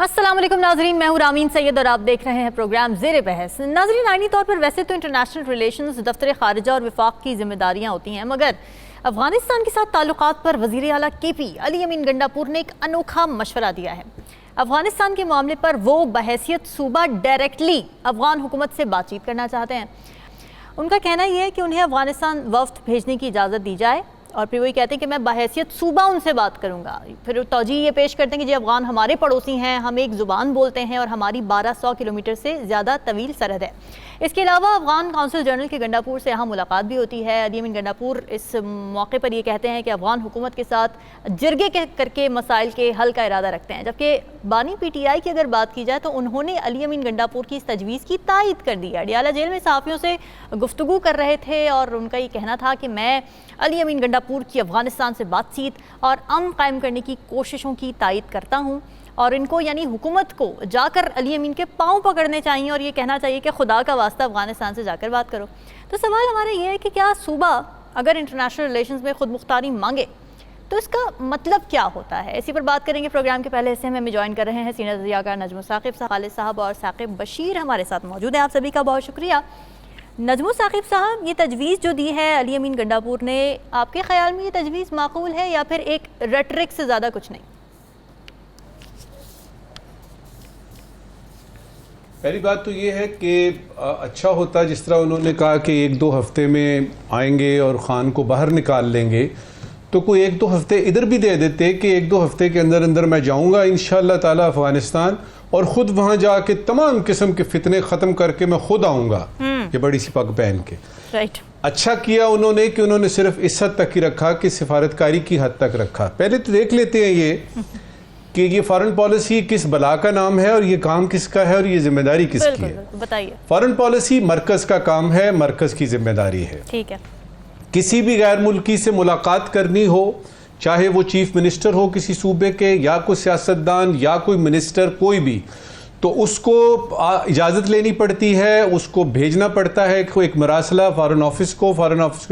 अस्सलाम वालेकुम नाजरीन, मैं हूँ रामीन सैयद और आप देख रहे हैं प्रोग्राम ज़ेरे बहस। नाजरीन, आईनी तौर पर वैसे तो इंटरनेशनल रिलेशंस दफ्तर खारिजा और विफाक की जिम्मेदारियाँ होती हैं, मगर अफगानिस्तान के साथ ताल्लुकात पर वज़ीर आला KP अली अमीन गंडापुर ने एक अनोखा मशवरा दिया है। अफगानिस्तान के मामले पर वो बहैसियत सूबा डायरेक्टली अफगान हुकूमत से बातचीत करना चाहते हैं। उनका कहना यह है कि उन्हें अफगानिस्तान वफ्द भेजने की इजाज़त दी जाए और फिर वही कहते हैं कि मैं बहैसियत सूबा उनसे बात करूंगा। फिर तौजी ये पेश करते हैं कि जी अफगान हमारे पड़ोसी हैं, हम एक ज़ुबान बोलते हैं और हमारी 1200 किलोमीटर से ज़्यादा तवील सरहद है। इसके अलावा अफगान काउंसिल जनरल के गंडापुर से यहाँ मुलाकात भी होती है। अली अमीन गंडापुर इस मौके पर ये कहते हैं कि अफगान हुकूमत के साथ जिरगे करके मसाइल के हल का इरादा रखते हैं। जबकि बानी PTI की अगर बात की जाए तो उन्होंने अली अमीन गंडापुर की इस तजवीज़ की तायद कर दी है। अडियाला जेल में सहाफ़ियों से गुफ्तगू कर रहे थे और उनका ये कहना था कि मैं अली अमीन गंडापुर की अफगानिस्तान से बातचीत और अमन कायम करने की कोशिशों की तायद करता हूँ और इनको यानी हुकूमत को जाकर अली अमीन के पाँव पकड़ने चाहिए और ये कहना चाहिए कि खुदा का वास्ता अफगानिस्तान से जाकर बात करो। तो सवाल हमारा ये है कि क्या सूबा अगर इंटरनेशनल रिलेशंस में खुद मुख्तारी मांगे तो इसका मतलब क्या होता है? इसी पर बात करेंगे। प्रोग्राम के पहले हिस्से में हमें ज्वाइन कर रहे हैं सीनियर तजज़ियाकार नजमो साकिब खालिद साहब और साकिब बशीर हमारे साथ मौजूद है। आप सभी का बहुत शुक्रिया। नजमो साकिब साहब, ये तजवीज़ जो दी है अली अमीन गंडापुर ने, आपके ख्याल में ये तजवीज़ माकूल है या फिर एक रेटरिक से ज़्यादा कुछ नहीं? पहली बात तो ये है कि अच्छा होता जिस तरह उन्होंने कहा कि 1-2 हफ्ते में आएंगे और ख़ान को बाहर निकाल लेंगे, तो कोई 1-2 हफ्ते इधर भी दे देते कि 1-2 हफ्ते के अंदर अंदर मैं जाऊंगा इंशाअल्लाह ताला अफगानिस्तान और ख़ुद वहाँ जाके तमाम किस्म के फितने ख़त्म करके मैं खुद आऊँगा ये बड़ी सी पग पहन के। राइट। अच्छा किया उन्होंने कि उन्होंने सिर्फ इस हद तक ही रखा कि सिफारतकारी की हद तक रखा। पहले तो देख लेते हैं ये कि ये फॉरेन पॉलिसी किस बला का नाम है और ये काम किसका है और ये जिम्मेदारी किसकी है। बताइए। फॉरेन पॉलिसी मरकज का काम है, मरकज की जिम्मेदारी है। ठीक है। किसी भी गैर मुल्की से मुलाकात करनी हो, चाहे वो चीफ मिनिस्टर हो किसी सूबे के या कोई सियासतदान या कोई मिनिस्टर, कोई भी, तो उसको इजाज़त लेनी पड़ती है, उसको भेजना पड़ता है एक मरासला फॉरेन ऑफिस को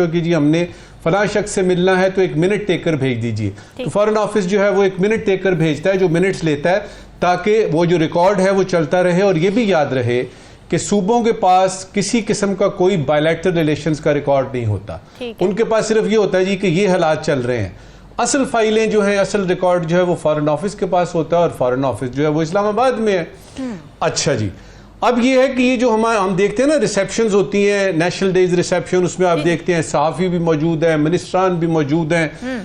कि जी हमने फलां शख्स से मिलना है तो एक मिनट टेकर भेज दीजिए। तो फॉरेन ऑफिस जो है वो एक मिनट टेकर भेजता है जो मिनट्स लेता है ताकि वो जो रिकॉर्ड है वो चलता रहे। और ये भी याद रहे कि सूबों के पास किसी किस्म का कोई बायलैटरल रिलेशंस का रिकॉर्ड नहीं होता, उनके पास सिर्फ ये होता है जी कि ये हालात चल रहे हैं। असल फाइलें जो है, असल रिकॉर्ड जो है वो फॉरेन ऑफिस के पास होता है और फॉरेन ऑफिस जो है वो इस्लामाबाद में है। अच्छा जी, अब ये है कि ये जो हम देखते हैं ना रिसेप्शंस होती हैं, नेशनल डेज रिसेप्शन, उसमें आप देखते हैं सहाफ़ी भी मौजूद हैं, मिनिस्ट्रान भी मौजूद हैं।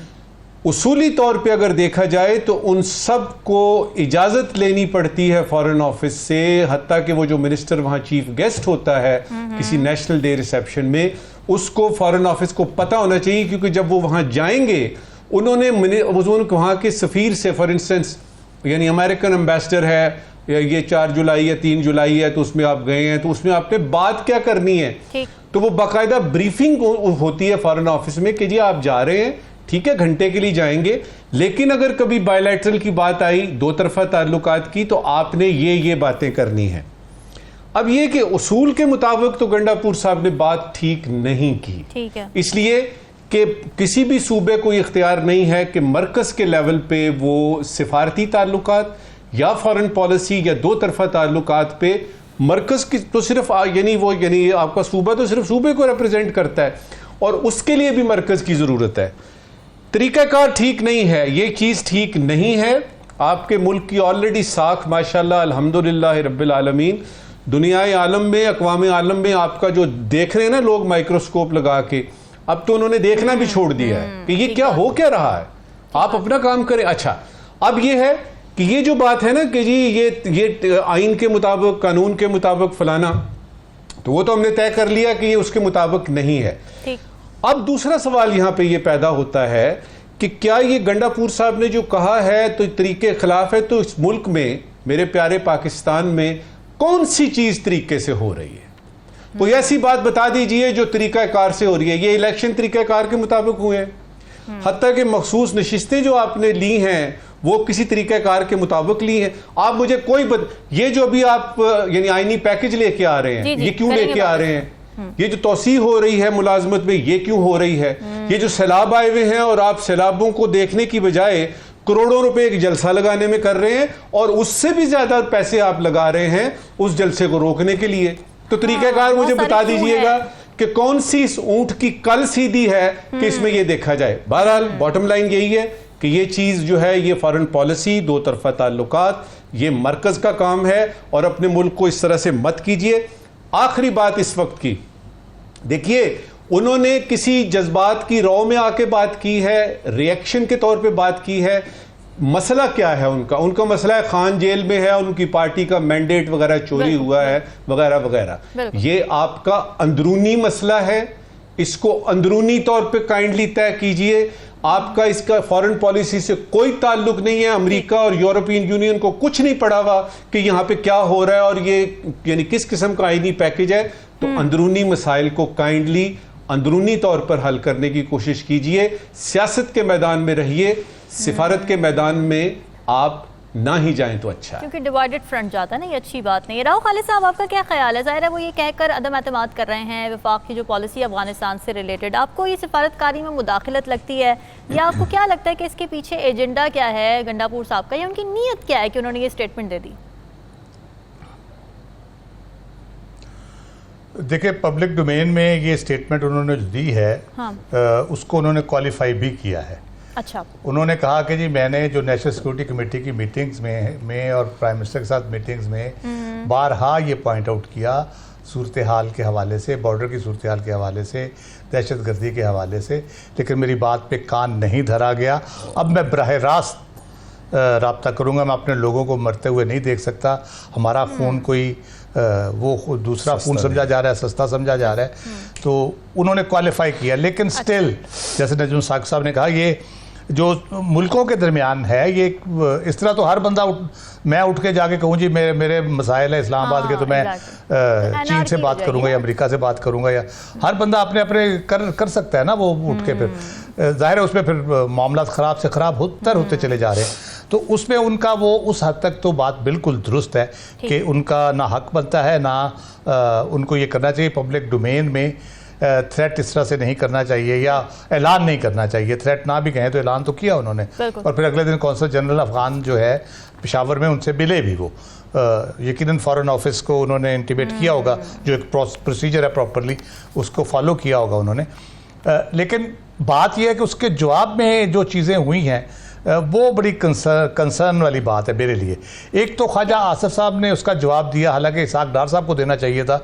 उसूली तौर पे अगर देखा जाए तो उन सब को इजाज़त लेनी पड़ती है फॉरेन ऑफिस से, हत्ता कि वो जो मिनिस्टर वहाँ चीफ गेस्ट होता है किसी नेशनल डे रिसेप्शन में, उसको फॉरेन ऑफिस को पता होना चाहिए, क्योंकि जब वो वहाँ जाएंगे उन्होंने वहाँ के सफ़ीर से, फॉर इंस्टेंस यानी अमेरिकन एम्बेसडर है, ये 4 जुलाई या 3 जुलाई है तो उसमें आप गए हैं तो उसमें आपने बात क्या करनी है, तो वो बाकायदा ब्रीफिंग होती है फॉरेन ऑफिस में कि जी आप जा रहे हैं, ठीक है, घंटे के लिए जाएंगे, लेकिन अगर कभी बायलैटरल की बात आई, दो तरफा ताल्लुकात की, तो आपने ये बातें करनी है। अब ये कि उसूल के मुताबिक तो गंडापुर साहब ने बात ठीक नहीं की, ठीक है, इसलिए कि किसी भी सूबे को इख्तियार नहीं है कि मरकज के लेवल पे वो सिफारती ताल्लुकात या फॉरेन पॉलिसी या दो तरफा ताल्लुकात पे, मरकज की तो सिर्फ यानी आपका सूबा तो सिर्फ सूबे को रिप्रेजेंट करता है और उसके लिए भी मरकज की ज़रूरत है। तरीक़ाकार ठीक नहीं है, ये चीज़ ठीक नहीं है। आपके मुल्क की ऑलरेडी साख माशाल्लाह अल्हम्दुलिल्लाह रब्बिल आलमीन दुनियाए आलम में, अक़वाम आलम में आपका जो देख रहे हैं ना लोग माइक्रोस्कोप लगा के, अब तो उन्होंने देखना भी छोड़ दिया है कि ये क्या हो क्या रहा है, आप अपना काम करें। अच्छा, अब ये है कि ये जो बात है ना कि जी ये आइन के मुताबिक, कानून के मुताबिक फलाना, तो वो तो हमने तय कर लिया कि ये उसके मुताबिक नहीं है। अब दूसरा सवाल यहाँ पे ये पैदा होता है कि क्या ये गंडापुर साहब ने जो कहा है तो तरीके खिलाफ है, तो इस मुल्क में, मेरे प्यारे पाकिस्तान में, कौन सी चीज तरीके से हो रही है? कोई ऐसी बात बता दीजिए जो तरीकाकार से हो रही है। ये इलेक्शन तरीकाकार के मुताबिक हुए हैं, हत्ता कि मखसूस नशिस्तें जो आपने ली हैं वो किसी तरीकाकार के मुताबिक ली हैं। आप मुझे ये जो अभी आप यानी आईनी पैकेज लेके आ रहे हैं, ये क्यों लेके आ रहे हैं? ये जो तोसी हो रही है मुलाजमत में, ये क्यों हो रही है? ये जो सैलाब आए हुए हैं और आप सैलाबों को देखने की बजाय करोड़ों रुपए एक जलसा लगाने में कर रहे हैं और उससे भी ज्यादा पैसे आप लगा रहे हैं उस जलसे को रोकने के लिए। तो तरीकाकार मुझे बता दीजिएगा कि कौन सी इस ऊंट की कल सीधी है कि इसमें यह देखा जाए। बहरहाल बॉटम लाइन यही है कि ये चीज जो है, ये फॉरेन पॉलिसी, दो तरफा ताल्लुकात, ये मरकज का काम है और अपने मुल्क को इस तरह से मत कीजिए। आखिरी बात इस वक्त की, देखिए उन्होंने किसी जज्बात की रौ में आके बात की है, रिएक्शन के तौर पे बात की है। मसला क्या है उनका मसला है खान जेल में है, उनकी पार्टी का मैंडेट वगैरह चोरी हुआ है वगैरह वगैरह। ये आपका अंदरूनी मसला है, इसको अंदरूनी तौर पे काइंडली तय कीजिए। आपका इसका फॉरेन पॉलिसी से कोई ताल्लुक नहीं है। अमेरिका और यूरोपियन यूनियन को कुछ नहीं पड़ा हुआ कि यहां पे क्या हो रहा है और ये यानी किस किस्म का आईनी पैकेज है। तो अंदरूनी मसाइल को काइंडली अंदरूनी तौर पर हल करने की कोशिश कीजिए। सियासत के मैदान में रहिए, सिफारत के मैदान में आप ना ही जाएं तो अच्छा, क्योंकि डिवाइडेड फ्रंट जाता है ना, ये अच्छी बात नहीं है। राव खालिद साहब, आपका क्या ख्याल है? जाहिर है वो ये कहकर अदम एतमाद कर रहे हैं वफाक की जो पॉलिसी अफगानिस्तान से रिलेटेड। आपको ये सिफारतकारी में मुदाखलत लगती है या आपको क्या लगता है कि इसके पीछे एजेंडा क्या है गंडापुर साहब का, या उनकी नीयत क्या है कि उन्होंने ये स्टेटमेंट दे दी? देखिए, पब्लिक डोमेन में ये स्टेटमेंट उन्होंने जो दी है, हाँ। उसको उन्होंने क्वालिफाई भी किया है। अच्छा। उन्होंने कहा कि जी मैंने जो नेशनल सिक्योरिटी कमेटी की मीटिंग्स में और प्राइम मिनिस्टर के साथ मीटिंग्स में बारहा ये पॉइंट आउट किया, सूरत हाल के हवाले से, बॉर्डर की सूरत हाल के हवाले से, दहशत गर्दी के हवाले से, लेकिन मेरी बात पे कान नहीं धरा गया। अब मैं बराह रास्त रब्ता करूँगा, मैं अपने लोगों को मरते हुए नहीं देख सकता। हमारा खून कोई वो दूसरा खून समझा जा रहा है, सस्ता समझा जा रहा है। तो उन्होंने क्वालिफाई किया, लेकिन स्टिल जैसे नजम साकिब साहब ने कहा, ये जो मुल्कों के दरमियान है, ये इस तरह तो हर बंदा मैं उठ के जाके कहूँ जी मेरे मसाइल है इस्लामाबाद के, तो मैं चीन से बात करूँगा या अमेरिका से बात करूँगा, या हर बंदा अपने अपने कर सकता है ना वो उठ के। फिर जाहिर है उसमें फिर मामला ख़राब से ख़राब होते चले जा रहे हैं। तो उसमें उनका वो उस हद तक तो बात बिल्कुल दुरुस्त है कि उनका ना हक बनता है, ना उनको ये करना चाहिए। पब्लिक डोमेन में थ्रेट इस तरह से नहीं करना चाहिए या ऐलान नहीं करना चाहिए। थ्रेट ना भी कहें तो ऐलान तो किया उन्होंने, और फिर अगले दिन कौंसल जनरल अफगान जो है पेशावर में, उनसे मिले भी वो। यकीनन फॉरेन ऑफिस को उन्होंने इंटीमेट किया होगा, जो एक प्रोसीजर है प्रॉपरली उसको फॉलो किया होगा उन्होंने। लेकिन बात यह है कि उसके जवाब में जो चीज़ें हुई हैं वो बड़ी कंसर्न वाली बात है मेरे लिए। एक तो ख्वाजा आसिफ साहब ने उसका जवाब दिया, हालांकि इसाक डार साहब को देना चाहिए था।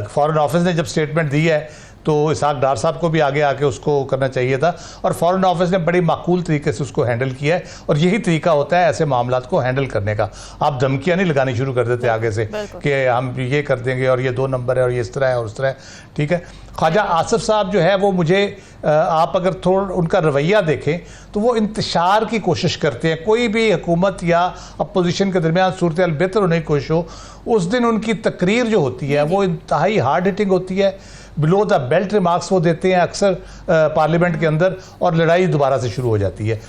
फॉरेन ऑफिस ने जब स्टेटमेंट दी है तो इसाक डार साहब को भी आगे आके उसको करना चाहिए था, और फॉरेन ऑफिस ने बड़ी माकूल तरीके से उसको हैंडल किया है। और यही तरीका होता है ऐसे मामलात को हैंडल करने का। आप धमकियाँ नहीं लगानी शुरू कर देते आगे से कि हम ये कर देंगे और ये 2 नंबर है और ये इस तरह है और उस तरह है। ठीक है, ख्वाजा आसिफ साहब जो है वो मुझे आप अगर थोड़ा उनका रवैया देखें तो वो इंतशार की कोशिश करते हैं। कोई भी हुकूमत या अपोजिशन के दरमियान सूरत हाल बेहतर होने की कोशिश हो, उस दिन उनकी तकरीर जो होती है वो इंतहाई हार्ड हिटिंग होती है। बिलो द बेल्ट रिमार्क्स वो देते हैं अक्सर पार्लियामेंट के अंदर, और लड़ाई दोबारा से शुरू हो जाती है।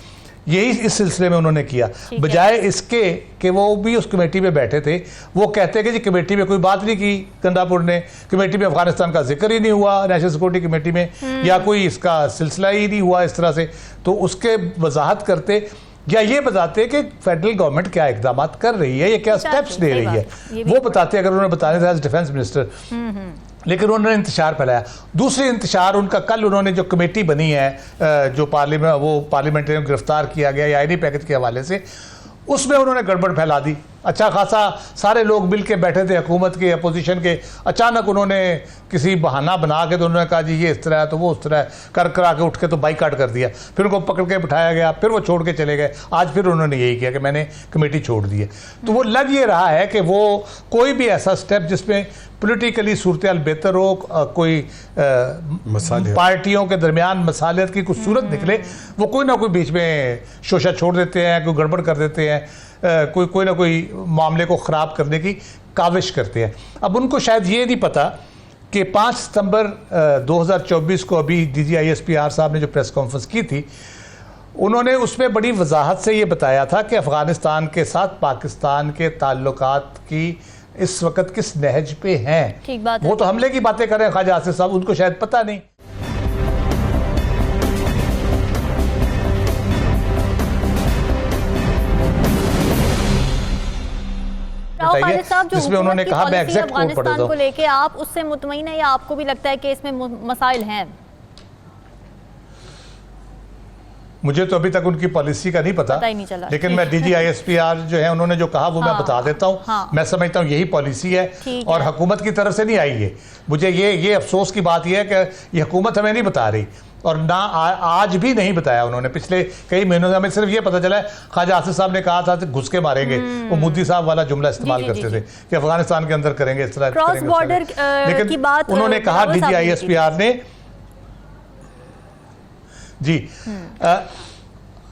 यही इस सिलसिले में उन्होंने किया, बजाय इसके कि वो भी उस कमेटी में बैठे थे। वो कहते हैं कि जी कमेटी में कोई बात नहीं की गंडापुर ने, कमेटी में अफगानिस्तान का जिक्र ही नहीं हुआ नेशनल सिक्योरिटी कमेटी में, या कोई इसका सिलसिला ही नहीं हुआ इस तरह से। तो उसके वजाहत करते या ये बताते कि फेडरल गवर्नमेंट क्या इकदाम कर रही है, ये क्या स्टेप्स दे रही है, वो बताते अगर उन्होंने बताने था एज डिफेंस मिनिस्टर। लेकिन उन्होंने इंतशार फैलाया। दूसरी इंतशार उनका, कल उन्होंने जो कमेटी बनी है जो पार्लियामेंट्री में गिरफ्तार किया गया या आईनी पैकेज के हवाले से, उसमें उन्होंने गड़बड़ फैला दी। अच्छा खासा सारे लोग मिल के बैठे थे हुकूमत के, अपोजिशन के, अचानक उन्होंने किसी बहाना बना के तो उन्होंने कहा जी ये इस तरह है तो वो उस तरह है, कर करा के उठ के तो बाइकाट कर दिया। फिर उनको पकड़ के बिठाया गया, फिर वो छोड़ के चले गए। आज फिर उन्होंने यही किया कि मैंने कमेटी छोड़ दी है। तो वो लग ये रहा है कि वो कोई भी ऐसा स्टेप जिसमें पोलिटिकली सूरत हाल बेहतर हो, कोई पार्टियों के दरमियान मसालियत की कुछ सूरत निकले, वो कोई ना कोई बीच में शोशा छोड़ देते हैं, कोई गड़बड़ कर देते हैं, कोई ना कोई मामले को ख़राब करने की काविश करते हैं। अब उनको शायद ये नहीं पता कि 5 सितंबर 2024 को अभी DGISPR साहब ने जो प्रेस कॉन्फ्रेंस की थी, उन्होंने उसमें बड़ी वजाहत से ये बताया था कि अफ़गानिस्तान के साथ पाकिस्तान के ताल्लुकात की इस वक्त किस नहज पे हैं। ठीक बात है। वो तो हमले की बातें कर रहे हैं ख्वाजा आसिफ साहब, उनको शायद पता नहीं। बताइए जिसमें उन्होंने कहा, मैं एग्जैक्ट कोट पढ़ देता हूं। को लेके आप उससे मुतमईन है या आपको भी लगता है कि इसमें मसाइल हैं? मुझे तो अभी तक उनकी पॉलिसी का नहीं पता ही नहीं चला, लेकिन मैं DGISPR जो है उन्होंने जो कहा वो मैं बता देता हूँ। मैं समझता हूँ यही पॉलिसी है और हुकूमत की तरफ से नहीं आई है। मुझे ये अफसोस की बात यह है कि ये हुकूमत हमें नहीं बता रही और ना आज भी नहीं बताया उन्होंने। पिछले कई महीनों में हमें सिर्फ ये पता चला है ख्वाजा आसिफ साहब ने कहा था घुस के मारेंगे, वो मोदी साहब वाला जुमला इस्तेमाल करते थे कि अफगानिस्तान के अंदर करेंगे इस तरह क्रॉस बॉर्डर की बात उन्होंने कहा DGISPR ने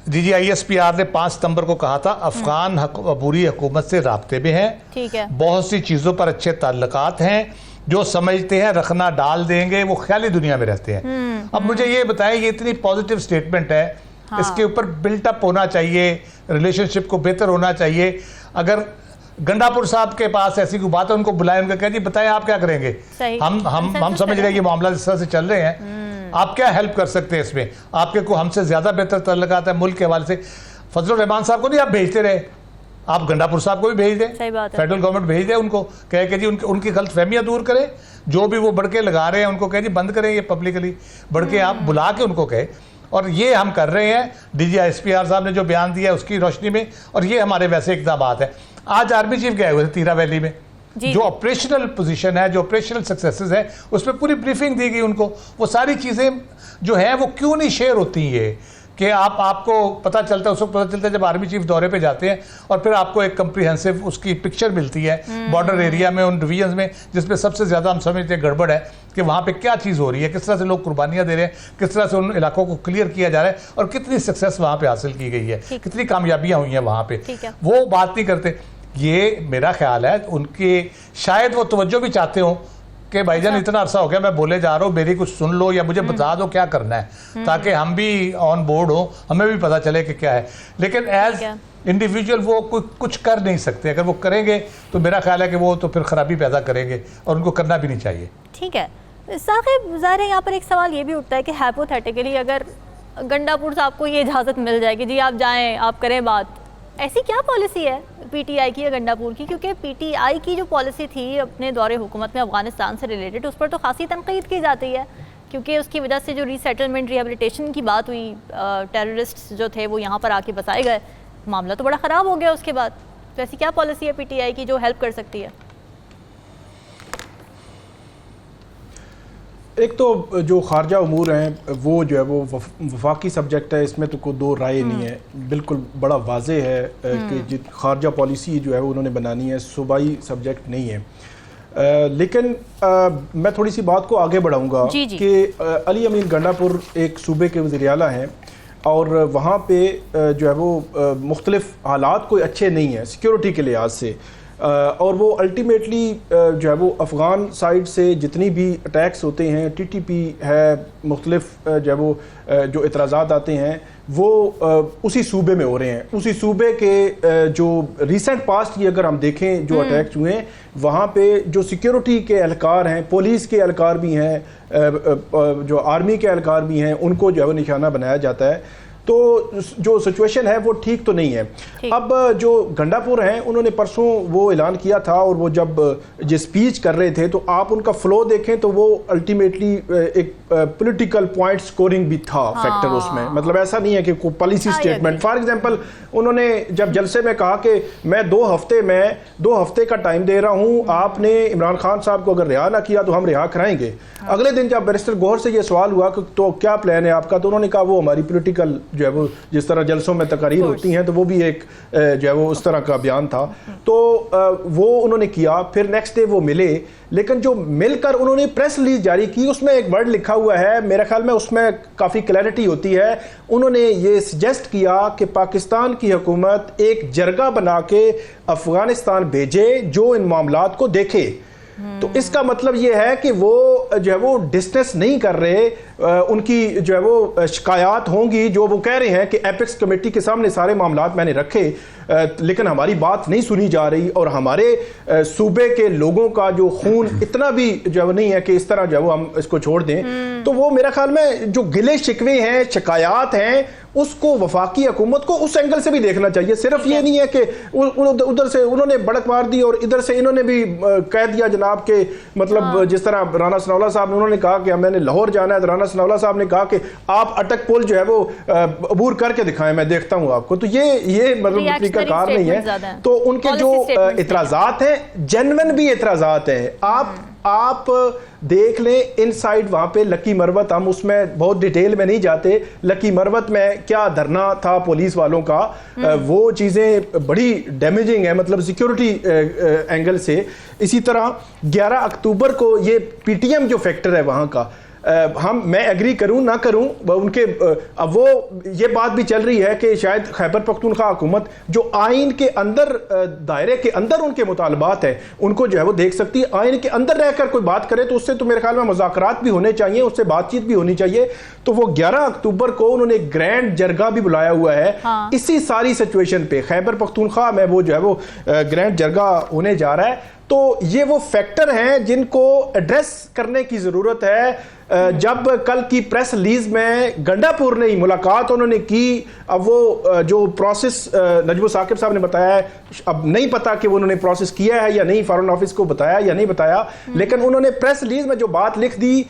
DGISPR ने 5 सितंबर को कहा था अफगान अबूरी हुकूमत से राब्ते में है, ठीक है, बहुत सी चीज़ों पर अच्छे ताल्लुकात हैं, जो समझते हैं रखना डाल देंगे, वो ख्याली दुनिया में रहते हैं। अब मुझे ये बताएं, ये इतनी पॉजिटिव स्टेटमेंट है, इसके ऊपर बिल्टअप होना चाहिए, रिलेशनशिप को बेहतर होना चाहिए। अगर गंडापुर साहब के पास ऐसी कोई बात है उनको बुलाएं, उनको कह जी बताएं आप क्या करेंगे, हम समझ रहे हैं ये मामला इस तरह से चल रहे हैं, आप क्या हेल्प कर सकते हैं इसमें, आपके को हमसे ज्यादा बेहतर ताल्लुकात है मुल्क के हवाले से। फजलुर रहमान साहब को नहीं आप भेजते रहे, आप गंडापुर साहब को भी भेज दें, फेडरल गवर्नमेंट भेज दे उनको, कह के जी उनकी गलतफहमियां दूर करें, जो भी वो बढ़के लगा रहे हैं उनको कह जी बंद करें, ये पब्लिकली बढ़के आप बुला के उनको कहे। और ये हम कर रहे हैं, DGISPR साहब ने जो बयान दिया है उसकी रोशनी में, और ये हमारे वैसे इक़दामात है। आज आर्मी चीफ गए हुए थे तीरा वैली में, जो ऑपरेशनल पोजीशन है, जो ऑपरेशनल सक्सेसेस है, उस पर पूरी ब्रीफिंग दी गई उनको। वो सारी चीज़ें जो है वो क्यों नहीं शेयर होती है कि आपको पता चलता है, उस वक्त पता चलता है जब आर्मी चीफ दौरे पे जाते हैं और फिर आपको एक कंप्रीहेंसिव उसकी पिक्चर मिलती है बॉर्डर एरिया में, उन डिवीजन्स में जिसमें सबसे ज़्यादा हम समझते हैं गड़बड़ है कि वहाँ पे क्या चीज़ हो रही है, किस तरह से लोग कुर्बानियाँ दे रहे हैं, किस तरह से उन इलाकों को क्लियर किया जा रहा है और कितनी सक्सेस वहाँ पे हासिल की गई है, कितनी कामयाबियाँ हुई हैं वहाँ पे। वो बात नहीं करते। ये मेरा ख्याल है उनके शायद वो तवज्जो भी चाहते हो कि भाईजान इतना अरसा हो गया मैं बोले जा रहा हूँ, मेरी कुछ सुन लो या मुझे बता दो क्या करना है, ताकि हम भी ऑन बोर्ड हो, हमें भी पता चले कि क्या है। लेकिन एज इंडिविजुअल वो कुछ कर नहीं सकते। अगर वो करेंगे तो मेरा ख्याल है कि वो तो फिर खराबी पैदा करेंगे और उनको करना भी नहीं चाहिए। ठीक है साकिब, ज़ाहिर है यहाँ पर एक सवाल ये भी उठता है कि हाइपोथेटिकली अगर गंडापुर साहब को ये इजाज़त मिल जाए कि जी आप जाएँ, आप करें बात, ऐसी क्या पॉलिसी है PTI की या गंडापुर की? क्योंकि PTI की जो पॉलिसी थी अपने दौरे हुकूमत में अफगानिस्तान से रिलेटेड, उस पर तो खासी तनकीद की जाती है, क्योंकि उसकी वजह से जो रीसेटलमेंट रिहेबिलिटेशन की बात हुई, टेररिस्ट जो थे वो यहाँ पर आके बसाए गए, मामला तो बड़ा ख़राब हो गया उसके बाद। तो ऐसी क्या पॉलिसी है PTI की जो हेल्प कर सकती है? एक तो जो खारजा उमूर हैं वो जो है वो वफाकी सब्जेक्ट है, इसमें तो कोई दो राय नहीं है, बिल्कुल बड़ा वाज़े है कि खारजा पॉलिसी जो है वो उन्होंने बनानी है, सूबाई सब्जेक्ट नहीं है। लेकिन मैं थोड़ी सी बात को आगे बढ़ाऊंगा कि अली अमीन गंडापुर एक सूबे के वज़ीर आला हैं और वहाँ पे जो है वो मुख्तलिफ हालात कोई अच्छे नहीं हैं सिक्योरिटी के लिहाज से, और वो अल्टीमेटली जो है वो अफ़गान साइड से जितनी भी अटैक्स होते हैं, TTP है, मुख्तलिफ जो है वो जो इतराज़ात आते हैं वो उसी सूबे में हो रहे हैं। उसी सूबे के जो रिसेंट पास्ट की अगर हम देखें जो अटैक्स हुए हैं, वहाँ पे जो सिक्योरिटी के एहलकार हैं, पुलिस के एहलकार भी हैं, जो आर्मी के एहलकार भी हैं, उनको जो है वो निशाना बनाया जाता है। तो जो सिचुएशन है वो ठीक तो नहीं है। अब जो गंडापुर हैं उन्होंने परसों वो ऐलान किया था, और वो जब जो स्पीच कर रहे थे तो आप उनका फ्लो देखें तो वो अल्टीमेटली एक पॉलिटिकल पॉइंट स्कोरिंग भी था फैक्टर उसमें, मतलब ऐसा नहीं है कि कोई पॉलिसी स्टेटमेंट। फॉर एग्जांपल उन्होंने जब जलसे में कहा कि मैं 2 हफ्ते का टाइम दे रहा हूं, आपने इमरान खान साहब को अगर रिहा ना किया तो हम रिहा कराएंगे। अगले दिन जब बैरिस्टर गौहर से ये सवाल हुआ कि तो क्या प्लान है आपका, तो उन्होंने कहा वो हमारी पॉलिटिकल जो है वो जिस तरह जलसों में तकारीर होती हैं तो वो भी एक जो है वो उस तरह का बयान था, तो वो उन्होंने किया। फिर नेक्स्ट डे वो मिले, लेकिन जो मिलकर उन्होंने प्रेस रिलीज जारी की उसमें एक वर्ड लिखा हुआ है, मेरे ख्याल में उसमें काफ़ी क्लैरिटी होती है। उन्होंने ये सजेस्ट किया कि पाकिस्तान की हुकूमत एक जरगा बना के अफगानिस्तान भेजे जो इन मामलात को देखे। तो इसका मतलब ये है कि वो जो है वो डिस्कस नहीं कर रहे, उनकी जो है वो शिकायत होंगी जो वो कह रहे हैं कि एपेक्स कमेटी के सामने सारे मामलात मैंने रखे, लेकिन हमारी बात नहीं सुनी जा रही और हमारे सूबे के लोगों का जो खून इतना भी जो है वो नहीं है कि इस तरह जो है वो हम इसको छोड़ दें। तो वो मेरा ख्याल में जो गिले शिकवे हैं, शिकायत हैं, उसको वफाकी हुकूमत को उस एंगल से भी देखना चाहिए। सिर्फ ये नहीं है कि उधर से उन्होंने बड़क मार दी और इधर से इन्होंने भी कह दिया जनाब के मतलब जिस तरह राना सनाउल्लाह साहब ने उन्होंने कहा कि मैंने लाहौर जाना है, तो राना सनाउल्लाह साहब ने कहा कि आप अटक पुल जो है वो अबूर करके दिखाएं, मैं देखता हूं आपको। तो ये मतलब तरीकाकार नहीं है। तो उनके जो इतराजात हैं जेन्युइन भी इतराजात हैं। आप देख लें इनसाइड वहाँ पे लकी मरवत, हम उसमें बहुत डिटेल में नहीं जाते, लकी मरवत में क्या धरना था पुलिस वालों का, वो चीज़ें बड़ी डैमेजिंग है मतलब सिक्योरिटी एंगल से। इसी तरह 11 अक्टूबर को ये पीटीएम जो फैक्टर है वहाँ का, मैं एग्री करूं ना करूं उनके, अब वो ये बात भी चल रही है कि शायद खैबर पख्तूनख्वा हुकूमत जो आइन के अंदर दायरे के अंदर उनके मुतालबात है उनको जो है वो देख सकती है। आइन के अंदर रहकर कोई बात करे तो उससे तो मेरे ख्याल में मुज़ाकरात भी होने चाहिए, उससे बातचीत भी होनी चाहिए। तो वो 11 अक्टूबर को उन्होंने ग्रैंड जरगा भी बुलाया हुआ है। हाँ। इसी सारी सिचुएशन पे खैबर पख्तूनख्वा में वो जो है वो ग्रैंड जरगा होने जा रहा है। तो ये वो फैक्टर हैं जिनको एड्रेस करने की ज़रूरत है। जब कल की प्रेस रिलीज में गंडापुर ने मुलाकात उन्होंने की, अब वो जो प्रोसेस नजमुल साकिब साहब ने बताया है, अब नहीं पता कि वो उन्होंने प्रोसेस किया है या नहीं, फॉरेन ऑफिस को बताया या नहीं बताया, लेकिन उन्होंने प्रेस रिलीज में जो बात लिख दी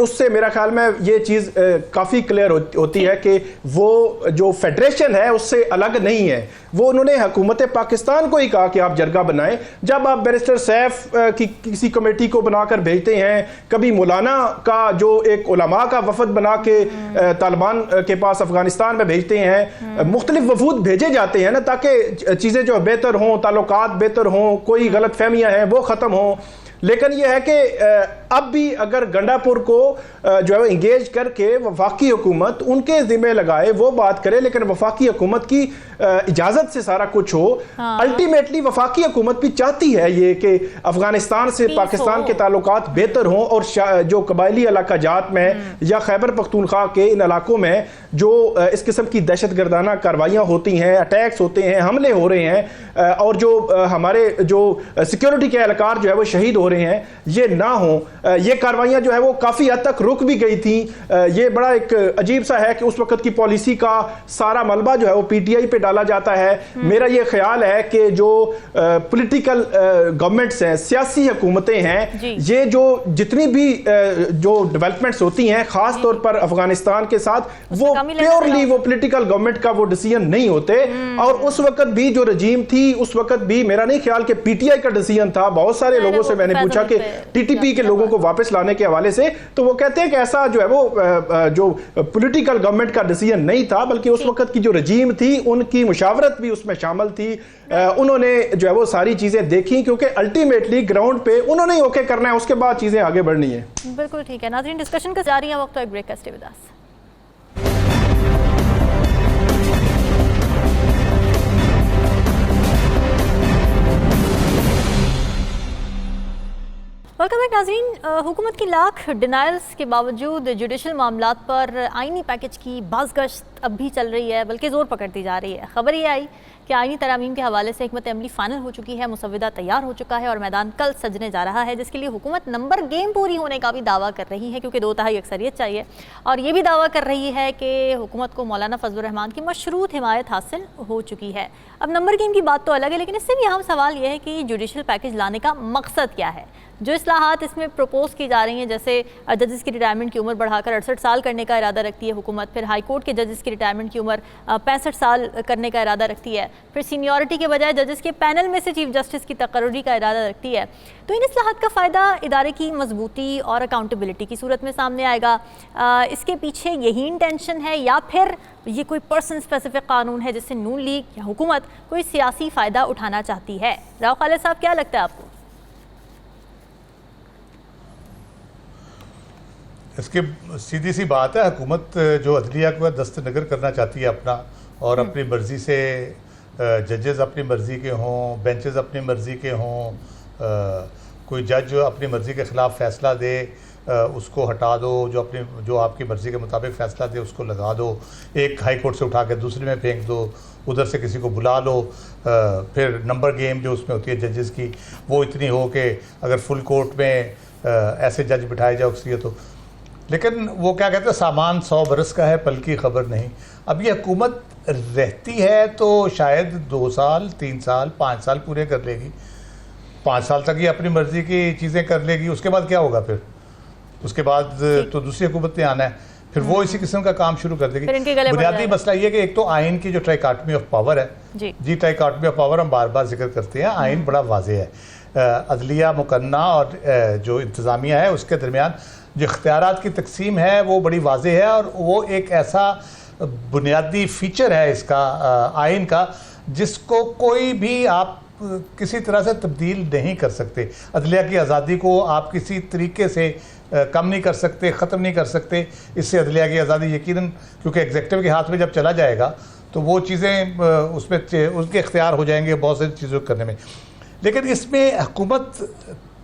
उससे मेरा ख्याल में ये चीज़ काफ़ी क्लियर होती है कि वो जो फेडरेशन है उससे अलग नहीं है। वो उन्होंने हुकूमत पाकिस्तान को ही कहा कि आप जरगा बनाएं। जब आप बैरिस्टर सैफ की किसी कमेटी को बनाकर भेजते हैं, कभी मौलाना का जो एक उलमा का वफद बना के तालिबान के पास अफगानिस्तान में भेजते हैं, मुख्तलिफ वफूद भेजे जाते हैं ना ताकि चीज़ें जो बेहतर हों, ताल्लुकात बेहतर हों, कोई गलत फहमियाँ हैं वो ख़त्म हों। लेकिन यह है कि अब भी अगर गंडापुर को जो है इंगेज करके वफाकी हुकूमत उनके जिम्मे लगाए, वो बात करे, लेकिन वफाकी हुकूमत की इजाज़त से सारा कुछ हो। अल्टीमेटली वफाकी हुकूमत भी चाहती है ये कि अफगानिस्तान से पाकिस्तान के ताल्लुकात बेहतर हों और जो कबायली इलाका जात में या खैबर पख्तूनख्वा के इन इलाकों में जो इस किस्म की दहशत गर्दाना कार्रवाइयाँ होती हैं, अटैक्स होते हैं, हमले हो रहे हैं और जो हमारे जो सिक्योरिटी के एहलकार जो है वो शहीद हो रहे हैं, ये ना हो। ये कार्रवाइयाँ जो है वो काफ़ी हद तक रुक भी गई थी। ये बड़ा एक अजीब सा है कि उस वक्त की पॉलिसी का सारा मलबा जो है वो पीटीआई पे डाला जाता है। मेरा ये ख्याल है कि जो पॉलिटिकल गवर्नमेंट्स हैं, सियासी हुकूमतें हैं, ये जो जितनी भी जो डेवलपमेंट्स होती हैं ख़ास तौर पर अफगानिस्तान के साथ, वो प्योरली वो पॉलिटिकल गवर्नमेंट का वो डिसीजन नहीं होते। और उस वक्त भी जो रजीम थी उस वक्त भी मेरा नहीं ख्याल कि पीटीआई का डिसीजन था। बहुत सारे लोगों से मैंने पूछा कि टीटीपी के लोगों को वापस लाने के हवाले से, तो वो कहते हैं कि ऐसा जो है वो जो पॉलिटिकल गवर्नमेंट का डिसीजन नहीं था, बल्कि उस वक्त की जो रजीम थी उनकी मुशावरत भी उसमें शामिल थी। उन्होंने जो है वो सारी चीजें देखी, क्योंकि अल्टीमेटली ग्राउंड पे उन्होंने ओके करना है, उसके बाद चीजें आगे बढ़नी है। बिल्कुल ठीक है नाज़रीन, डिस्कशन का जारी है, वक्त एक ब्रेक का, stay with us. Welcome back नाज़रीन। हुकूमत की लाख डिनायल्स के बावजूद जुडिशल मामलात पर आइनी पैकेज की बाज़गश्त अब भी चल रही है, बल्कि ज़ोर पकड़ती जा रही है। खबर ये आई कि आइनी तरामीम के हवाले से हिकमत अमली फाइनल हो चुकी है, मुसव्वदा तैयार हो चुका है और मैदान कल सजने जा रहा है, जिसके लिए हुकूमत नंबर गेम पूरी होने का भी दावा कर रही है, क्योंकि 2/3 अक्सरियत चाहिए। और ये भी दावा कर रही है कि हुकूमत को मौलाना फजलुर रहमान की मशरूत हिमायत हासिल हो चुकी है। अब नंबर गेम की बात तो अलग है, लेकिन इससे भी अहम सवाल यह है कि जुडिशल पैकेज लाने का मकसद क्या है। जो इस्लाहात इसमें प्रपोज की जा रही हैं, जैसे जजेस की रिटायरमेंट की उम्र बढ़ाकर 68 साल करने का इरादा रखती है हुकूमत, फिर हाई कोर्ट के जजेस की रिटायरमेंट की उम्र 65 साल करने का इरादा रखती है, फिर सीनियरिटी के बजाय जजेस के पैनल में से चीफ जस्टिस की तकर्रुरी का इरादा रखती है। तो इन इस्लाहात का फ़ायदा इदारे की मजबूती और अकाउंटेबिलिटी की सूरत में सामने आएगा। इसके पीछे यही इंटेंशन है या फिर ये कोई पर्सन स्पेसिफिक कानून है जिससे नून लीग या हुकूमत कोई सियासी फ़ायदा उठाना चाहती है? राव खालिद साहब, क्या लगता है आपको? इसकी सीधी सी बात है, हुकूमत जो अदलिया को दस्तनगर करना चाहती है अपना, और अपनी मर्ज़ी से जजेस अपनी मर्ज़ी के हों, बेंचेस अपनी मर्ज़ी के हों, कोई जज अपनी मर्ज़ी के ख़िलाफ़ फ़ैसला दे उसको हटा दो, जो आपकी मर्ज़ी के मुताबिक फ़ैसला दे उसको लगा दो, एक हाई कोर्ट से उठा के दूसरे में फेंक दो, उधर से किसी को बुला लो, फिर नंबर गेम जो उसमें होती है जजेस की वो इतनी हो कि अगर फुल कोर्ट में ऐसे जज बिठाए जाओ अक्सरियत हो। लेकिन वो क्या कहते हैं, सामान 100 बरस का है, पल की खबर नहीं। अब ये हुकूमत रहती है तो शायद 2 साल 3 साल 5 साल पूरे कर लेगी, 5 साल तक ये अपनी मर्जी की चीज़ें कर लेगी। उसके बाद क्या होगा फिर? उसके बाद तो दूसरी हुकूमत ने आना है, फिर वो इसी किस्म का काम शुरू कर देगी। बुनियादी मसला ये कि एक तो आइन की जो ट्राइकॉटमी ऑफ पावर है जी ट्राइकॉटमी ऑफ पावर हम बार बार जिक्र करते हैं, आइन बड़ा वाज़ेह है। अदलिया, मुकन्ना और जो इंतज़ामिया है उसके दरमियान जो इख्तियारात की तकसीम है वो बड़ी वाज़ेह है, और वो एक ऐसा बुनियादी फीचर है इसका आइन का जिसको कोई भी आप किसी तरह से तब्दील नहीं कर सकते। अदलिया की आज़ादी को आप किसी तरीके से कम नहीं कर सकते, ख़त्म नहीं कर सकते। इससे अदलिया की आज़ादी यकीनन, क्योंकि एग्जीक्यूटिव के हाथ में जब चला जाएगा तो वो चीज़ें उसमें उसके इख्तियार हो जाएंगे बहुत सारी चीज़ों करने में। लेकिन इसमें हुकूमत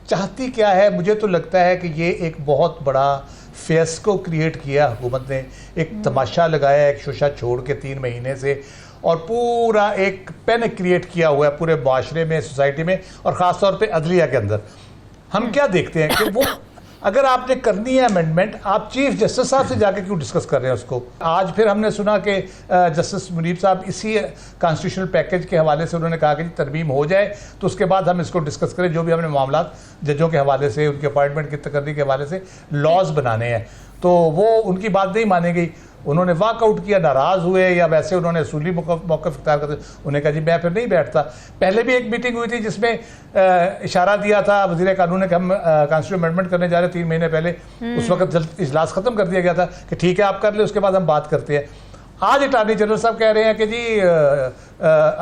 चाहती क्या है? मुझे तो लगता है कि ये एक बहुत बड़ा फियास्को क्रिएट किया हुकूमत ने, एक तमाशा लगाया एक शोशा छोड़ के 3 महीने से, और पूरा एक पैनिक क्रिएट किया हुआ है पूरे माशरे में, सोसाइटी में, और ख़ास तौर पे अदलिया के अंदर। हम क्या देखते हैं कि वो अगर आपने करनी है अमेंडमेंट, आप चीफ जस्टिस साहब से जाके क्यों डिस्कस कर रहे हैं उसको? आज फिर हमने सुना कि जस्टिस मुनीब साहब इसी कॉन्स्टिट्यूशनल पैकेज के हवाले से उन्होंने कहा कि तरमीम हो जाए तो उसके बाद हम इसको डिस्कस करें, जो भी हमने मामला जजों के हवाले से, उनके अपॉइंटमेंट की तकर्री के हवाले से लॉज बनाने हैं। तो वो उनकी बात नहीं मानी गई, उन्होंने वॉकआउट किया, नाराज़ हुए, या वैसे उन्होंने असूली मौक़िफ़ इख्तियार करते, उन्होंने कहा जी मैं फिर नहीं बैठता। पहले भी एक मीटिंग हुई थी जिसमें इशारा दिया था वज़ीर कानून ने कि हम कॉन्स्टिट्यूशन अमेंडमेंट करने जा रहे हैं 3 महीने पहले। उस वक्त जल्द इजलास ख़त्म कर दिया गया था कि ठीक है आप कर ले, उसके बाद हम बात करते हैं। आज अटॉर्नी जनरल साहब कह रहे हैं कि जी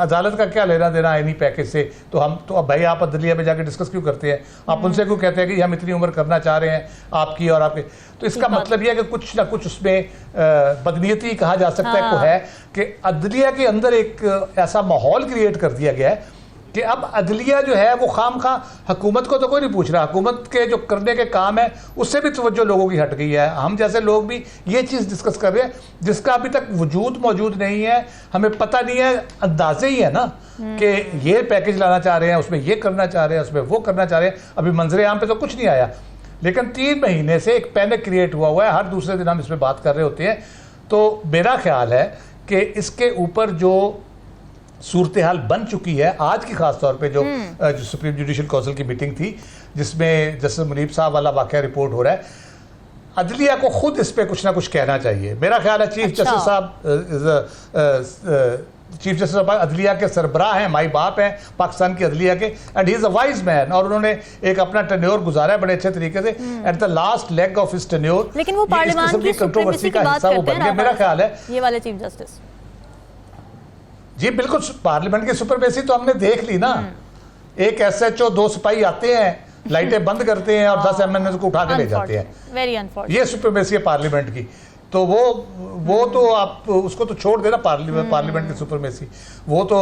अदालत का क्या लेना देना आईनी पैकेज से, तो हम तो अब भाई आप अदलिया में जाके डिस्कस क्यों करते हैं? आप उनसे क्यों कहते हैं कि हम इतनी उम्र करना चाह रहे हैं आपकी और आपके? तो इसका मतलब यह है कि कुछ ना कुछ उसमें बदनीयती कहा जा सकता है को है कि अदलिया के अंदर एक ऐसा माहौल क्रिएट कर दिया गया है कि अब अदलिया जो है वो खामखा, हुकूमत को तो कोई नहीं पूछ रहा, हुकूमत के जो करने के काम है उससे भी तवज्जो लोगों की हट गई है। हम जैसे लोग भी ये चीज़ डिस्कस कर रहे हैं जिसका अभी तक वजूद मौजूद नहीं है, हमें पता नहीं है, अंदाजे ही है ना कि ये पैकेज लाना चाह रहे हैं, उसमें ये करना चाह रहे हैं, उसमें वो करना चाह रहे हैं। अभी मंजरे आम पे तो कुछ नहीं आया, लेकिन 3 महीने से एक पैनिक क्रिएट हुआ है। हर दूसरे दिन हम इसमें बात कर रहे होते हैं। तो मेरा ख्याल है कि इसके ऊपर जो सूरत हाल बन चुकी है आज की, खास तौर पे जो सुप्रीम जुडिशल काउंसिल की मीटिंग थी जिसमें जस्टिस मुनीब साहब वाला वाकया रिपोर्ट हो रहा है, अदलिया को खुद इस पे कुछ ना कुछ कहना चाहिए। मेरा ख्याल है चीफ जस्टिस साहब, चीफ जस्टिस साहब अदलिया के सरबराह हैं, माई बाप हैं पाकिस्तान की अदलिया के, and he is a wise man, और उन्होंने एक अपना टेन्योर गुजारा है बड़े अच्छे तरीके से। At the last leg of his tenure, लेकिन वो पार्लियामेंट की सुप्रीमेसी का हिस्सा वो बन गए। मेरा ख्याल है ये वाले चीफ जस्टिस जी बिल्कुल, पार्लियामेंट की सुपरमेसी तो हमने देख ली ना। एक SHO 2 सिपाही आते हैं, लाइटें बंद करते हैं और 10 MNA को उठा के ले जाते हैं। वेरी अनफॉर्चुनेट, ये सुपरमेसी है पार्लियामेंट की। तो वो तो आप उसको तो छोड़ देना, पार्लियामेंट की सुपरमेसी वो तो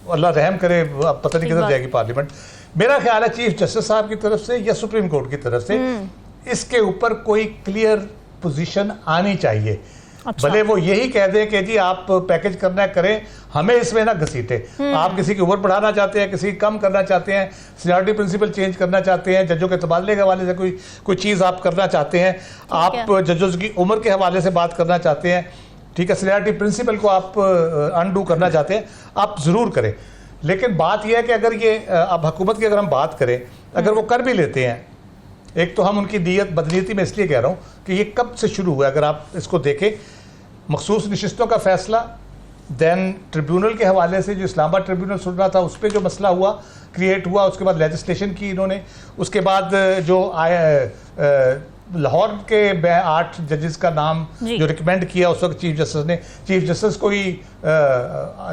अल्लाह रहम करे, अब पता नहीं किधर जाएगी पार्लियामेंट। मेरा ख्याल है चीफ जस्टिस साहब की तरफ से या सुप्रीम कोर्ट की तरफ से इसके ऊपर कोई क्लियर पोजीशन आनी चाहिए। अच्छा। भले वो यही कह दें कि जी आप पैकेज करना है करें, हमें इसमें ना घसीटे। आप किसी की उम्र बढ़ाना चाहते हैं, किसी की कम करना चाहते हैं, सीनियरिटी प्रिंसिपल चेंज करना चाहते हैं, जजों के तबादले के हवाले से कोई चीज़ आप करना चाहते हैं, आप जजों की उम्र के हवाले से बात करना चाहते हैं, ठीक है, सीनियरिटी प्रिंसिपल को आप अनडू करना चाहते हैं, आप ज़रूर करें। लेकिन बात यह है कि अगर ये अब हुकूमत की अगर हम बात करें, अगर वो कर भी लेते हैं, एक तो हम उनकी नीयत बदनीयती में इसलिए कह रहा हूँ कि ये कब से शुरू हुआ है। अगर आप इसको देखें, मखसूस नशिस्तों का फैसला, दैन ट्रिब्यूनल के हवाले से जो इस्लामाबाद ट्रिब्यूनल सुन रहा था उस पर जो मसला हुआ क्रिएट हुआ, उसके बाद लेजिस्लेशन की इन्होंने, उसके बाद जो लाहौर के 8 जजेस का नाम जो रिकमेंड किया उस वक्त चीफ जस्टिस ने, चीफ जस्टिस को ही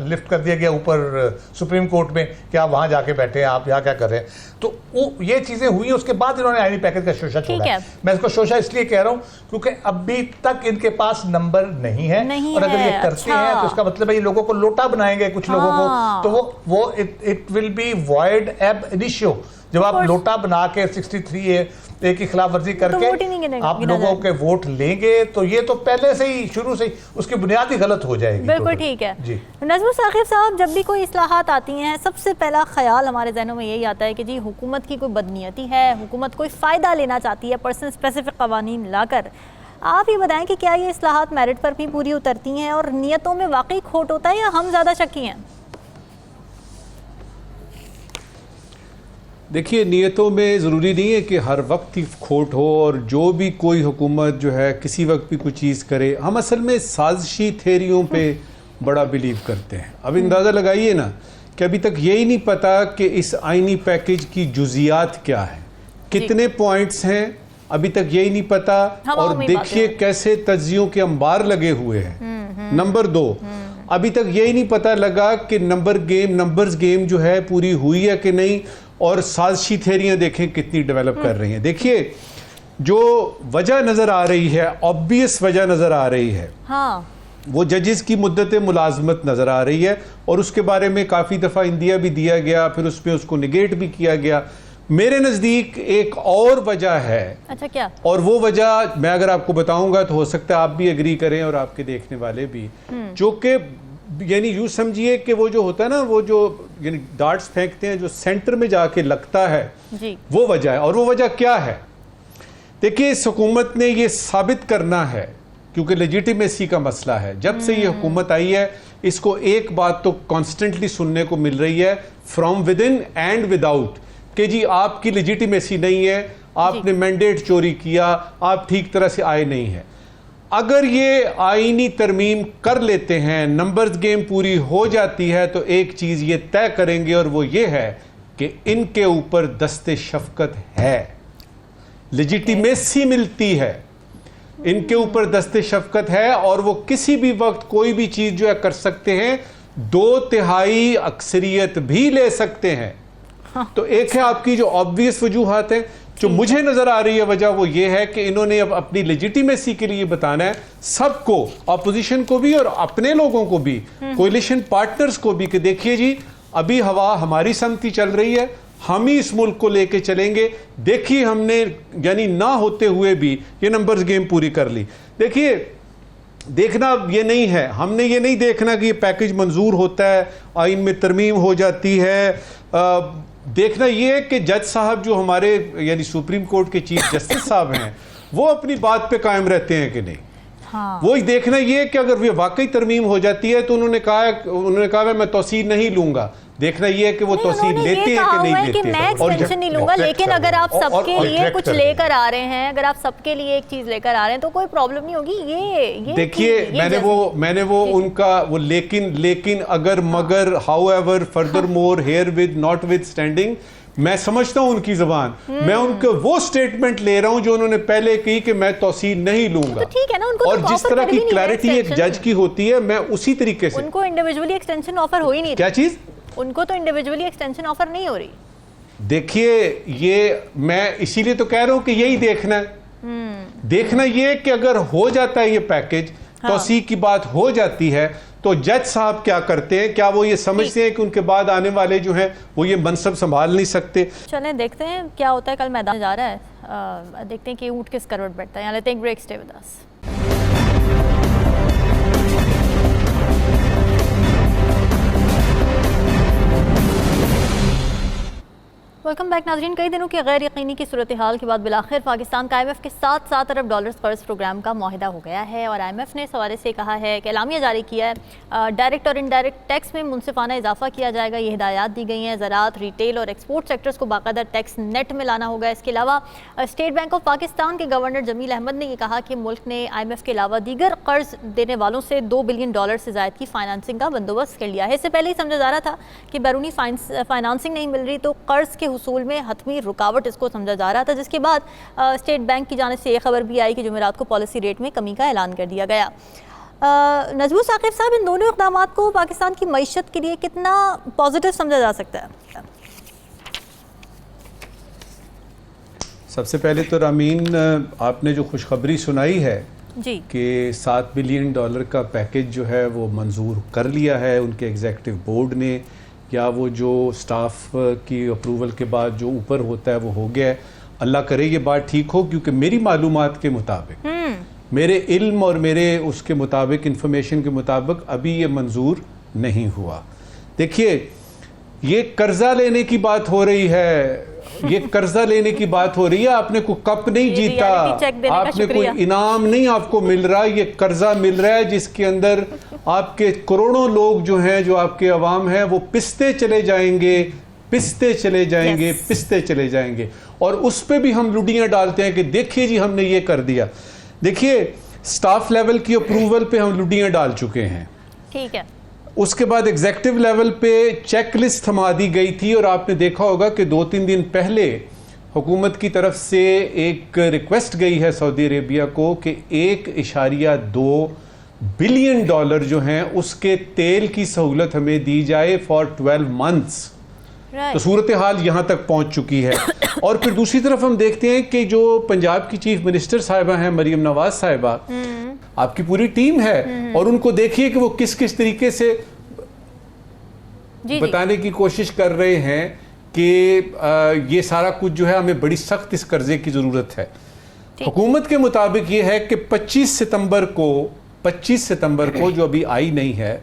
लिफ्ट कर दिया गया ऊपर सुप्रीम कोर्ट में कि आप वहाँ जाके बैठे हैं, आप यहाँ क्या कर रहे हैं। तो ये चीज़ें हुई, उसके बाद इन्होंने आईनी पैकेज का शोशा छोड़ा है। मैं इसको शोशा इसलिए कह रहा हूँ क्योंकि अभी तक इनके पास नंबर नहीं है, और अगर ये करते हैं तो इसका मतलब है ये लोगों को लोटा बनाएंगे कुछ लोगों को, तो वो इट विल बी वॉइड एब इनिशियो, जब आप नोटा बना के 63A ए की खिलाफ वर्जी वोट ही नहीं करके गिने- आप गिना लोगों के वोट लेंगे तो ये तो पहले से ही शुरू से ही उसकी बुनियाद ही गलत हो जाएगी। बिल्कुल टोटल। ठीक है जी। नजमुल साकिब साहब, जब भी कोई इस्लाहात आती हैं सबसे पहला ख्याल हमारे जहनों में यही आता है कि जी हुकूमत की कोई बदनीयती है, हुकूमत कोई फ़ायदा लेना चाहती है पर्सन स्पेसिफिक कवानीन लाकर। आप ये बताएं कि क्या ये इस्लाहात मेरिट पर भी पूरी उतरती हैं और नीयतों में वाकई खोट होता है या हम ज़्यादा शक्की हैं? देखिए, नियतों में ज़रूरी नहीं है कि हर वक्त ही खोट हो और जो भी कोई हुकूमत जो है किसी वक्त भी कोई चीज़ करे। हम असल में साजिशी थेरियों पे बड़ा बिलीव करते हैं। अब अंदाज़ा लगाइए ना कि अभी तक यही नहीं पता कि इस आइनी पैकेज की जुजियात क्या है, कितने पॉइंट्स हैं, अभी तक यही नहीं पता। और देखिए कैसे तज्जियों के अंबार लगे हुए हैं। नंबर 2, अभी तक यही नहीं पता लगा कि नंबर्स गेम जो है पूरी हुई है कि नहीं, और साजिशी थेरियां देखें कितनी डेवलप कर रही हैं। देखिए, जो वजह नज़र आ रही है, ऑब्वियस वजह नज़र आ रही है, हाँ, वो जजेस की मुद्दत मुलाजमत नज़र आ रही है और उसके बारे में काफ़ी दफ़ा इंदिया भी दिया गया, फिर उसमें उसको निगेट भी किया गया। मेरे नज़दीक एक और वजह है। अच्छा, क्या? और वो वजह मैं अगर आपको बताऊंगा तो हो सकता है आप भी एग्री करें और आपके देखने वाले भी, जो कि यानी यूँ समझिए कि वो जो होता है ना, वो जो यानी डार्ट्स फेंकते हैं जो सेंटर में जाके लगता है जी। वो वजह है। और वो वजह क्या है? देखिए, इस हुकूमत ने ये साबित करना है, क्योंकि लेजिटिमेसी का मसला है। जब से ये हुकूमत आई है इसको एक बात तो कॉन्स्टेंटली सुनने को मिल रही है from with in and without कि जी आपकी लेजिटिमेसी नहीं है, आपने मैंडेट चोरी किया, आप ठीक तरह से आए नहीं हैं। अगर ये आईनी तरमीम कर लेते हैं, नंबर्स गेम पूरी हो जाती है, तो एक चीज ये तय करेंगे और वो ये है कि इनके ऊपर दस्ते शफकत है, लेजिटिमेसी मिलती है, इनके ऊपर दस्ते शफकत है और वो किसी भी वक्त कोई भी चीज जो है कर सकते हैं, 2/3 अक्सरियत भी ले सकते हैं। तो एक है आपकी जो ऑब्वियस वजूहात है, जो मुझे नजर आ रही है वजह वो ये है कि इन्होंने अब अपनी लेजिटिमेसी के लिए बताना है सबको, ऑपोजिशन को भी और अपने लोगों को भी, कोलिशन पार्टनर्स को भी, कि देखिए जी अभी हवा हमारी समती चल रही है, हम ही इस मुल्क को लेके चलेंगे। देखिए हमने यानी ना होते हुए भी ये नंबर्स गेम पूरी कर ली। देखिए, देखना ये नहीं है, हमने ये नहीं देखना कि ये पैकेज मंजूर होता है, आइन में तरमीम हो जाती है। देखना ये है कि जज साहब जो हमारे यानी सुप्रीम कोर्ट के चीफ जस्टिस साहब हैं वो अपनी बात पे कायम रहते हैं कि नहीं। हाँ। वो देखना ये है कि अगर ये वाकई तरमीम हो जाती है तो उन्होंने कहा मैं तौसीर नहीं लूंगा। देखना ये है कि वो तौसीर लेते हैं कि नहीं लेते। मैं एक्सटेंशन नहीं लूंगा, लेकिन अगर आप सबके लिए कुछ लेकर आ रहे हैं, अगर आप सबके लिए एक चीज लेकर आ रहे हैं तो कोई प्रॉब्लम नहीं होगी। ये देखिए, मैंने वो उनका वो लेकिन अगर मगर however further more here with not with standing, मैं समझता हूं उनकी जबान, मैं उनके वो स्टेटमेंट ले रहा हूं जो उन्होंने पहले की कि मैं तौसीर नहीं लूंगा। तो ठीक है ना, उनको और जिस तरह की क्लैरिटी एक जज की होती है, मैं उसी तरीके से, उनको इंडिविजुअली एक्सटेंशन ऑफर हो ही नहीं, क्या चीज, उनको तो इंडिविजुअली एक्सटेंशन ऑफर नहीं हो रही। देखिए, ये मैं इसीलिए तो कह रहा हूं कि यही देखना है। देखना ये कि अगर हो जाता है ये पैकेज, तौसीर की बात हो जाती है, तो जज साहब क्या करते हैं? क्या वो ये समझते हैं कि उनके बाद आने वाले जो हैं वो ये मनसब संभाल नहीं सकते? चलें देखते हैं क्या होता है। कल मैदान जा रहा है, देखते हैं कि ऊंट किस करवट बैठता है। यहाँ लेते हैं एक break, stay with us. Welcome back नाज़रीन। कई दिनों की गैर यकीनी की सूरत हाल के बाद बिलाखिर पाकिस्तान का IMF के साथ $7 अरब कर्ज प्रोग्राम का मुआहिदा हो गया है और IMF ने इस हवाले से कहा है कि एलामिया जारी किया है, डायरेक्ट और इनडायरेक्ट टैक्स में मुनसिफाना इजाफा किया जाएगा। ये हिदायत दी गई हैं। ज़राअत, रिटेल और एक्सपोर्ट सेक्टर्स को बाकायदा टैक्स नेट में लाना होगा। इसके अलावा स्टेट बैंक ऑफ पाकिस्तान के गवर्नर जमील अहमद ने यह कहा कि मुल्क ने IMF के अलावा दीगर कर्ज देने वालों से $2 बिलियन से ज़ायद की फाइनेंसिंग का बंदोबस्त कर लिया है। इससे पहले ही समझा जा रहा था कि बैरूनी फाइनेंसिंग नहीं मिल रही तो कर्ज के हुसूल में हतमी रुकावट इसको समझा जा रहा था, जिसके बाद स्टेट बैंक की जानिब से यह खबर भी आई कि जुमेरात को पॉलिसी रेट में कमी का ऐलान कर दिया गया। नजमुल साकिब साहब, इन दोनों इक़दामात को पाकिस्तान की मईशत के लिए कितना पॉजिटिव समझा जा सकता है? सबसे पहले तो रामीन, आपने जो खुशखबरी सुनाई है जी कि $7 बिलियन का पैकेज जो है वो मंजूर कर लिया है उनके एग्जीक्यूटिव बोर्ड ने, या वो जो स्टाफ की अप्रूवल के बाद जो ऊपर होता है वो हो गया है। अल्लाह करे ये बात ठीक हो, क्योंकि मेरी मालूमात के मुताबिक, मेरे इल्म और मेरे उसके मुताबिक, इंफॉर्मेशन के मुताबिक अभी ये मंजूर नहीं हुआ। देखिए, ये कर्जा लेने की बात हो रही है, ये कर्जा लेने की बात हो रही है। आपने कोई कप नहीं जीता, आपने कोई इनाम नहीं आपको मिल रहा, ये कर्जा मिल रहा है जिसके अंदर आपके करोड़ों लोग जो हैं, जो आपके अवाम हैं, वो पिसते चले जाएंगे, पिसते चले जाएंगे, पिसते चले जाएंगे। और उस पे भी हम लुडियां डालते हैं कि देखिए जी हमने ये कर दिया। देखिए, स्टाफ लेवल की अप्रूवल पे हम लुडियां डाल चुके हैं, ठीक है। उसके बाद एग्जेक्टिव लेवल पे चेक लिस्ट थमा दी गई थी, और आपने देखा होगा कि 2-3 दिन पहले हुकूमत की तरफ से एक रिक्वेस्ट गई है सऊदी अरेबिया को कि $1.2 बिलियन जो हैं उसके तेल की सहूलत हमें दी जाए फॉर 12 मंथ्स। तो सूरत हाल यहाँ तक पहुँच चुकी है। और फिर दूसरी तरफ हम देखते हैं कि जो पंजाब की चीफ मिनिस्टर साहिबा हैं, मरीम नवाज साहिबा, आपकी पूरी टीम है, और उनको देखिए कि वो किस किस तरीके से बताने की कोशिश कर रहे हैं कि ये सारा कुछ जो है हमें बड़ी सख्त इस कर्जे की ज़रूरत है। हुकूमत के मुताबिक ये है कि 25 सितंबर को जो अभी आई नहीं है,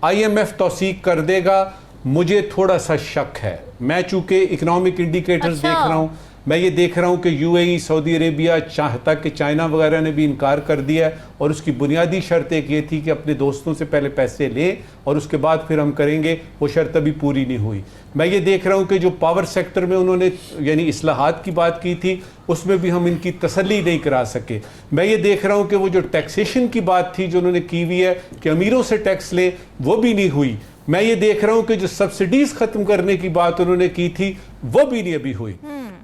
IMF तौसीक कर देगा। मुझे थोड़ा सा शक है, मैं चूंकि इकोनॉमिक इंडिकेटर्स देख रहा हूं, मैं ये देख रहा हूं कि UAE, सऊदी अरेबिया चाहता कि चाइना वगैरह ने भी इनकार कर दिया है, और उसकी बुनियादी शर्त एक ये थी कि अपने दोस्तों से पहले पैसे लें और उसके बाद फिर हम करेंगे। वो शर्त अभी पूरी नहीं हुई। मैं ये देख रहा हूं कि जो पावर सेक्टर में उन्होंने यानी इस्लाहात की बात की थी, उसमें भी हम इनकी तसल्ली नहीं करा सके। मैं ये देख रहा हूं कि वो जो टैक्सेशन की बात थी जो उन्होंने की हुई है कि अमीरों से टैक्स ले, वो भी नहीं हुई। मैं ये देख रहा हूं कि जो सब्सिडीज खत्म करने की बात उन्होंने की थी, वो भी नहीं अभी हुई।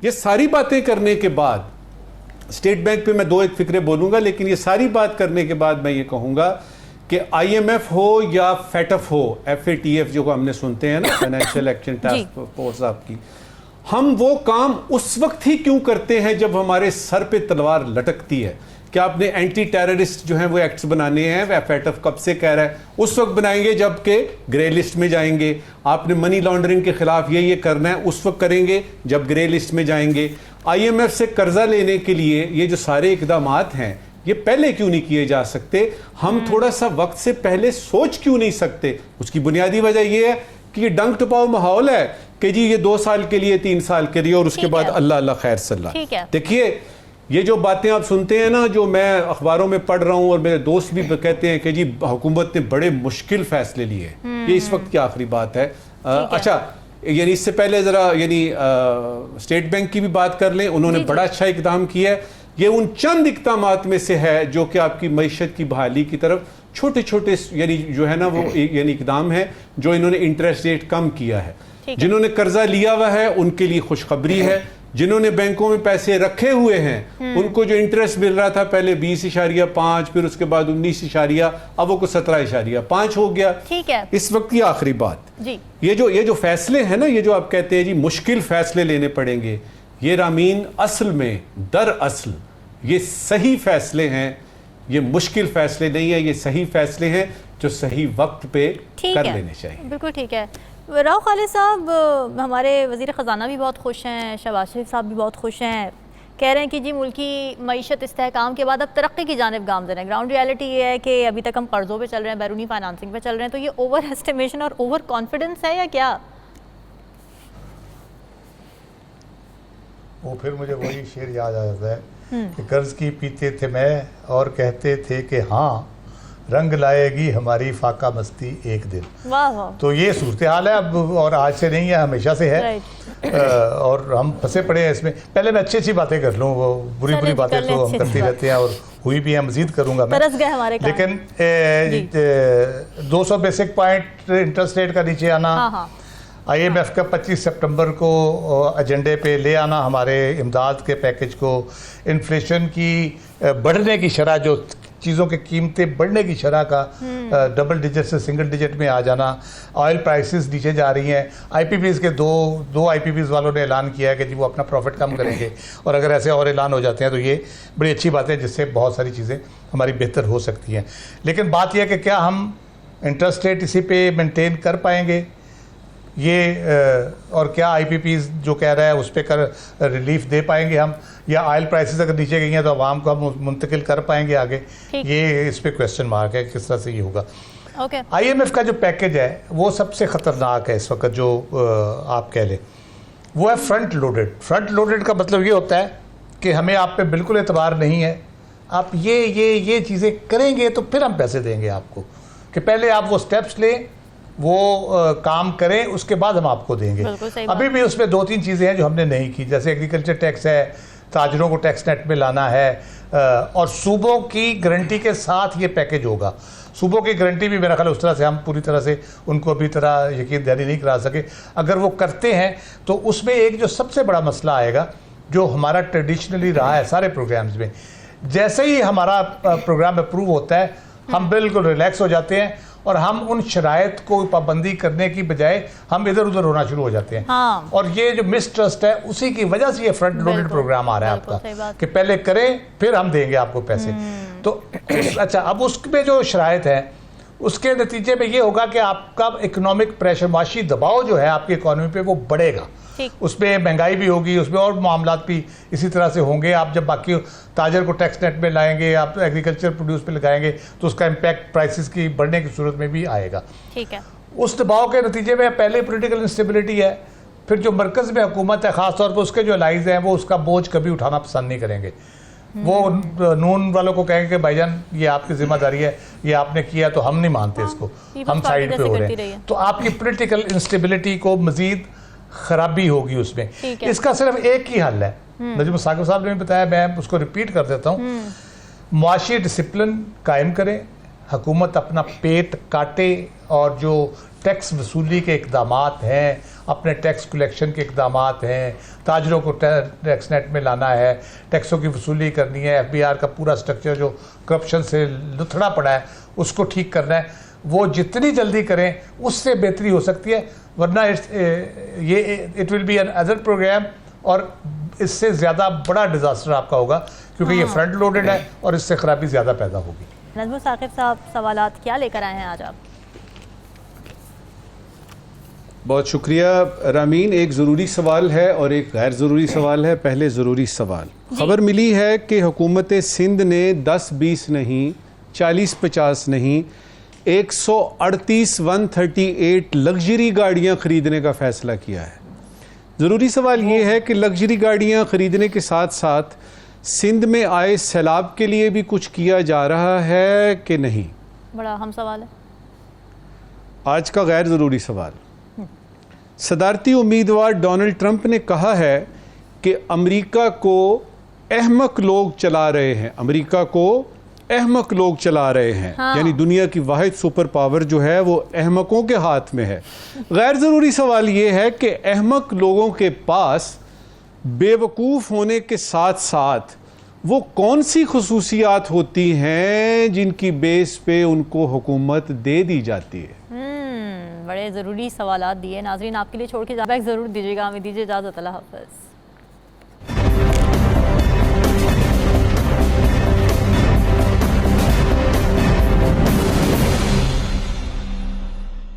ये सारी बातें करने के बाद, स्टेट बैंक पे मैं 2-1 फिक्रे बोलूंगा, लेकिन ये सारी बात करने के बाद मैं ये कहूंगा कि IMF हो या FATF हो, FATF जो हमने सुनते हैं ना, फाइनेंशियल एक्शन टास्क फोर्स आपकी, हम वो काम उस वक्त ही क्यों करते हैं जब हमारे सर पे तलवार लटकती है? क्या आपने एंटी टेररिस्ट जो हैं वो एक्ट्स बनाने हैं? वह FATF कब से कह रहा है उस वक्त बनाएंगे जबकि ग्रे लिस्ट में जाएंगे। आपने मनी लॉन्ड्रिंग के खिलाफ ये करना है, उस वक्त करेंगे जब ग्रे लिस्ट में जाएंगे। IMF से कर्जा लेने के लिए ये जो सारे इकदामात हैं, ये पहले क्यों नहीं किए जा सकते? हम थोड़ा सा वक्त से पहले सोच क्यों नहीं सकते? उसकी बुनियादी वजह यह है कि ये डंक टपाओ माहौल है कि जी ये 2 साल के लिए, 3 साल के लिए, और उसके बाद अल्लाह अल्लाह खैर सल्ला। देखिए, ये जो बातें आप सुनते हैं ना, जो मैं अखबारों में पढ़ रहा हूँ और मेरे दोस्त भी कहते हैं कि जी हुकूमत ने बड़े मुश्किल फैसले लिए, ये इस वक्त की आखिरी बात है। अच्छा, यानी इससे पहले ज़रा यानी स्टेट बैंक की भी बात कर लें। उन्होंने बड़ा अच्छा इकदाम किया है। ये उन चंद इकदामात में से है जो कि आपकी मईशत की बहाली की तरफ छोटे छोटे यानी जो है ना वो यानी इकदाम है जो इन्होंने इंटरेस्ट रेट कम किया है। जिन्होंने कर्जा लिया हुआ है उनके लिए खुशखबरी है। जिन्होंने बैंकों में पैसे रखे हुए हैं उनको जो इंटरेस्ट मिल रहा था पहले 20.5, फिर उसके बाद 19, अब वो 17.5 हो गया। ठीक है। इस वक्त की आखिरी बात जी, ये जो फैसले हैं ना, ये जो आप कहते हैं जी मुश्किल फैसले लेने पड़ेंगे, ये रामीन असल में दरअसल ये सही फैसले हैं। ये मुश्किल फैसले नहीं है, ये सही फैसले हैं जो सही वक्त पे कर लेने चाहिए। बिल्कुल ठीक है। राव खालिद साहब, हमारे वज़ीर ख़जाना भी बहुत खुश हैं, शहबाज शरीफ साहब भी बहुत खुश हैं, कह रहे हैं कि जी मुल्की मईशत इस्तेहकाम के बाद अब तरक्की की जानिब गामज़न है। ग्राउंड रियलिटी ये है कि अभी तक हम कर्ज़ों पे चल रहे हैं, बैरूनी फाइनेंसिंग पे चल रहे हैं। तो ये ओवर एस्टिमेशन और ओवर कॉन्फिडेंस है या क्या? वो फिर मुझे वही शेर याद आ जाता है कि कर्ज की पीते थे मैं और कहते थे कि हाँ रंग लाएगी हमारी फाका मस्ती एक दिन। वाह वाह। तो ये सूरत हाल है अब, और आज से नहीं है, हमेशा से है। और हम फंसे पड़े हैं इसमें। पहले मैं अच्छी बातें कर लूँ, वो बुरी बुरी बातें तो हम करते रहते हैं और हुई भी है, मजीद करूँगा मैं। तरस गए हमारे काम। लेकिन 200 बेसिक पॉइंट इंटरेस्ट रेट का नीचे आना, IMF का 25 सितंबर को एजेंडे पे ले आना हमारे इमदाद के पैकेज को, इन्फ्लेशन की बढ़ने की शरह, जो चीज़ों की कीमतें बढ़ने की शरह का डबल डिजिट से सिंगल डिजिट में आ जाना, ऑयल प्राइसेस नीचे जा रही हैं। IPPs के दो IPPs वालों ने ऐलान किया है कि जी वो अपना प्रॉफिट कम करेंगे, और अगर ऐसे और ऐलान हो जाते हैं तो ये बड़ी अच्छी बात है, जिससे बहुत सारी चीज़ें हमारी बेहतर हो सकती हैं। लेकिन बात यह है कि क्या हम इंटरेस्ट रेट इसी पे मेंटेन कर पाएंगे? ये और क्या IPPs जो कह रहा है उस पर कर रिलीफ दे पाएंगे हम, या ऑयल प्राइसेस अगर नीचे गई हैं तो आवाम को हम मुंतकिल कर पाएंगे आगे, ये इस पर क्वेश्चन मार्क है किस तरह से ये होगा। IMF का जो पैकेज है वो सबसे ख़तरनाक है इस वक्त, जो आप कह लें वो है फ्रंट लोडेड। फ्रंट लोडेड का मतलब ये होता है कि हमें आप पे बिल्कुल एतबार नहीं है, आप ये चीज़ें करेंगे तो फिर हम पैसे देंगे आपको, कि पहले आप वो स्टेप्स लें, वो काम करें, उसके बाद हम आपको देंगे। अभी भी उसमें 2-3 चीज़ें हैं जो हमने नहीं की, जैसे एग्रीकल्चर टैक्स है, ताजरों को टैक्स नेट में लाना है, और सूबों की गारंटी के साथ ये पैकेज होगा। सूबों की गारंटी भी मेरा ख्याल उस तरह से हम पूरी तरह से उनको अभी तरह यकीन दहानी नहीं करा सके। अगर वो करते हैं तो उसमें एक जो सबसे बड़ा मसला आएगा, जो हमारा ट्रेडिशनली रहा है सारे प्रोग्राम्स में, जैसे ही हमारा प्रोग्राम अप्रूव होता है हम बिल्कुल रिलैक्स हो जाते हैं और हम उन शराइत को पाबंदी करने की बजाय हम इधर उधर होना शुरू हो जाते हैं। हाँ। और ये जो मिसट्रस्ट है उसी की वजह से ये फ्रंट लोडेड प्रोग्राम आ रहा है आपका, कि पहले करें फिर हम देंगे आपको पैसे। तो अच्छा, अब उसमें जो शराइत है उसके नतीजे में ये होगा कि आपका इकोनॉमिक प्रेशर, माशी दबाव जो है आपकी इकोनॉमी पे वो बढ़ेगा, उसमें महंगाई भी होगी, उसमें और मामलात भी इसी तरह से होंगे। आप जब बाकी ताजर को टैक्स नेट में लाएंगे, आप एग्रीकल्चर प्रोड्यूस पे लगाएंगे तो उसका इम्पैक्ट प्राइसेस की बढ़ने की सूरत में भी आएगा। ठीक है। उस दबाव के नतीजे में पहले पॉलिटिकल इंस्टेबिलिटी है, फिर जो मरकज़ में हुकूमत है ख़ासतौर पर उसके जो अलाइज हैं वो उसका बोझ कभी उठाना पसंद नहीं करेंगे। वो नून वालों को कहेंगे कि भाईजान ये आपकी जिम्मेदारी है, ये आपने किया तो हम नहीं मानते इसको, हम साइड पे हो रहे हैं। तो आपकी पॉलिटिकल इंस्टेबिलिटी को मजीद खराबी होगी उसमें। इसका सिर्फ एक ही हल है, नजम साकिब साहब ने भी बताया, मैं उसको रिपीट कर देता हूँ। मुआशी डिसिप्लिन कायम करें, हुकूमत अपना पेट काटे और जो टैक्स वसूली के इकदाम हैं, अपने टैक्स कलेक्शन के इकदाम हैं, ताजरों को टैक्स नेट में लाना है, टैक्सों की वसूली करनी है, FBR का पूरा स्ट्रक्चर जो करप्शन से लुथड़ा पड़ा है उसको ठीक करना है, वो जितनी जल्दी करें उससे बेहतरी हो सकती है। वरना it will be an other program और इससे ज़्यादा बड़ा डिज़ास्टर आपका होगा, क्योंकि ये फ्रंट लोडेड है और इससे खराबी ज़्यादा पैदा होगी। नजम साकिब साहब, सवालात क्या लेकर आए हैं आज आप? बहुत शुक्रिया रामीन। एक ज़रूरी सवाल है और एक गैर ज़रूरी सवाल है। पहले ज़रूरी सवाल, खबर मिली है कि हुकूमत सिंध ने 10-20 नहीं, 40-50 नहीं, 138 लग्जरी गाड़ियां खरीदने का फैसला किया है। ज़रूरी सवाल ये है कि लग्जरी गाड़ियां खरीदने के साथ साथ सिंध में आए सैलाब के लिए भी कुछ किया जा रहा है कि नहीं? बड़ा अहम सवाल है। आज का गैर ज़रूरी सवाल, सदारती उम्मीदवार डोनाल्ड ट्रंप ने कहा है कि अमेरिका को अहमक लोग चला रहे हैं, अमेरिका को अहमक लोग चला रहे हैं। हाँ। यानी दुनिया की वाहिद सुपर पावर जो है वो अहमकों के हाथ में है। गैर ज़रूरी सवाल ये है कि अहमक लोगों के पास बेवकूफ़ होने के साथ साथ वो कौन सी खुसूसियात होती हैं जिनकी बेस पे उनको हुकूमत दे दी जाती है? बड़े ज़रूरी सवालात दिए। नाज़रीन आपके लिए छोड़ के ज़रूर दीजिएगा, हमें दीजिए इजाज़त। अल्लाह हाफ़िज़।